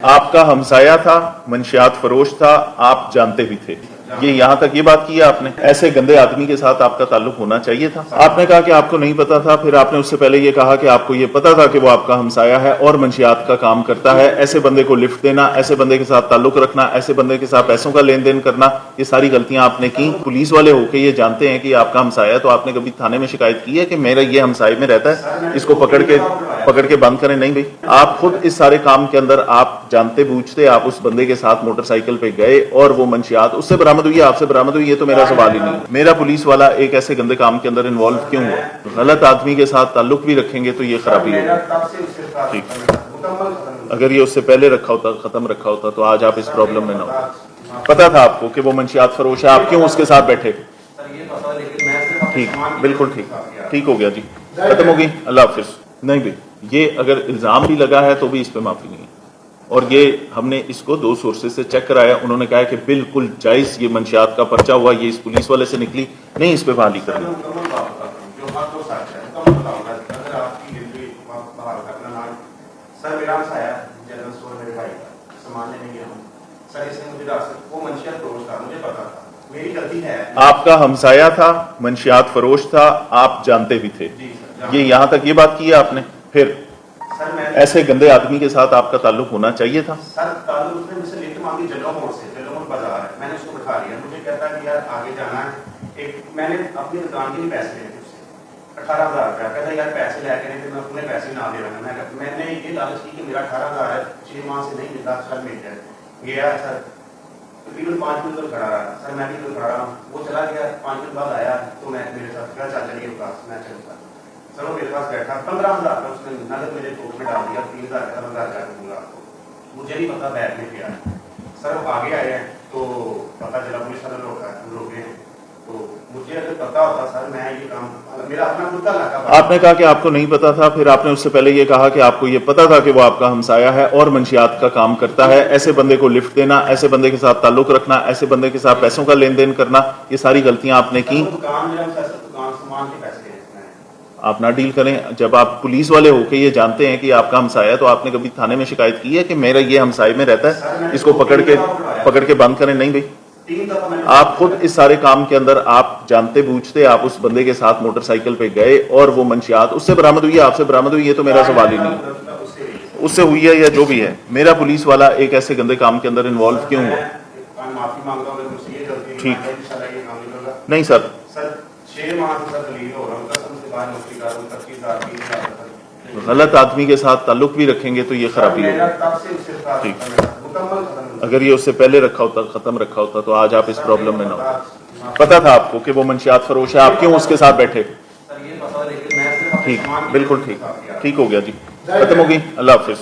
आपका हमसाया था, मंशियात फरोश था, आप जानते भी थे। ये यहाँ तक ये बात की है आपने। ऐसे गंदे आदमी के साथ आपका ताल्लुक होना चाहिए था। आपने कहा कि आपको नहीं पता था, फिर आपने उससे पहले ये कहा कि आपको ये पता था कि वो आपका हमसाया है और मंशियात का काम करता है। ऐसे बंदे को लिफ्ट देना, ऐसे बंदे के साथ ताल्लुक रखना, ऐसे बंदे के साथ पैसों का लेन देन करना, ये सारी गलतियां आपने की। पुलिस वाले होकर ये जानते हैं कि आपका हमसाया है, तो आपने कभी थाने में शिकायत की है कि मेरा ये हमसाये में रहता है, इसको पकड़ के बंद करें? नहीं भाई, आप खुद इस सारे काम के अंदर आप जानते बूझते आप उस बंदे के साथ मोटरसाइकिल पे गए और वो मंशियात उससे बरामद हुई, आपसे बरामद हुई, ये तो मेरा सवाल ही नहीं। मेरा पुलिस वाला एक ऐसे गंदे काम के अंदर इन्वॉल्व क्यों हुआ? गलत आदमी के साथ ताल्लुक भी रखेंगे तो ये खराबी होगी। ठीक, अगर ये उससे पहले रखा होता, खत्म रखा होता, तो आज आप इस प्रॉब्लम में ना हो। पता था आपको कि वो मंशियात फरोश है, आप क्यों उसके साथ बैठे? ठीक, बिल्कुल ठीक, ठीक हो गया जी, खत्म हो गई, अल्लाह हाफिज। नहीं भाई, ये अगर इल्जाम भी लगा है तो भी इस पे माफी नहीं है। और ये हमने इसको 2 सोर्सेज से चेक कराया, उन्होंने कहा कि बिल्कुल जायज ये मंशियात का पर्चा हुआ, ये इस पुलिस वाले से निकली नहीं, इस पे बहाली करनी। आपका हमसाया था, मंशियात फरोश था, आप जानते भी थे। ये यहाँ तक ये बात की है आपने। फिर ऐसे गंदे आदमी के साथ आपका ताल्लुक होना चाहिए था। सर ताल्लुक उसने मुझसे लिफ्ट मांगी जगह मोड़ से, जगह मोड़ बाजार है, मैंने उसको बिठा लिया। मुझे कहता है कि यार आगे जाना है, एक मैंने अपनी दुकान के लिए पैसे लिए थे उससे 18,000 रुपया। कहता यार पैसे लेके नहीं थे, मैं अपने पैसे ना दे रहा। मैंने ये लालच की कि मेरा 18,000 है, 6 माह से नहीं मिलता, सर मिल जाए। गया सर तकरीबन 5 मिनट तक खड़ा रहा सर, मैं भी तो खड़ा रहा। वो चला गया, 5 मिनट बाद आया तो मैं मेरे साथ क्या चल रही है, मैं चलता सर वो मेरे पास बैठा 15,000 का उसने नगद मेरे पोस्ट में डाल दिया। 3,000 का 15,000 का दूंगा आपको, मुझे नहीं पता बैग में क्या है। सर वो आगे आए हैं तो पता चला पुलिस वाले रोके हैं। तो मुझे अगर पता होता सर, मैं ये काम मेरा अपना खुद का इलाका। आपने कहा कि आपको नहीं पता था, फिर आपने उससे पहले ये कहा कि आपको ये पता था कि वो आपका हमसाया है और मंशियात का काम करता है। ऐसे बंदे को लिफ्ट देना, ऐसे बंदे के साथ ताल्लुक रखना, ऐसे बंदे के साथ पैसों का लेन देन करना, ये सारी गलतियां आपने की। आप ना डील करें। जब आप पुलिस वाले होके ये जानते हैं कि आपका हमसाया है, तो आपने कभी थाने में शिकायत की है कि मेरा ये हमसाये में रहता है, इसको पकड़ के बंद करें? नहीं भाई, आप खुद इस सारे काम के अंदर आप जानते बूझते आप उस बंदे के साथ मोटरसाइकिल पे गए और वो मंशियात उससे बरामद हुई, आपसे बरामद हुई, ये तो मेरा सवाल ही नहीं। उससे हुई है या जो भी है, मेरा पुलिस वाला एक ऐसे गंदे काम के अंदर इन्वॉल्व क्यों हुआ? ठीक, नहीं सर, 6 माह से हो रहा हूं, गलत आदमी के साथ ताल्लुक भी रखेंगे तो ये खराबी होगी। ठीक, अगर ये उससे पहले रखा होता, खत्म रखा होता, तो आज आप इस प्रॉब्लम में ना हो। पता था आपको कि वो मंशियात फरोश है, आप क्यों उसके साथ बैठे? ठीक, बिल्कुल ठीक, ठीक हो गया जी, खत्म हो गई, अल्लाह हाफिज।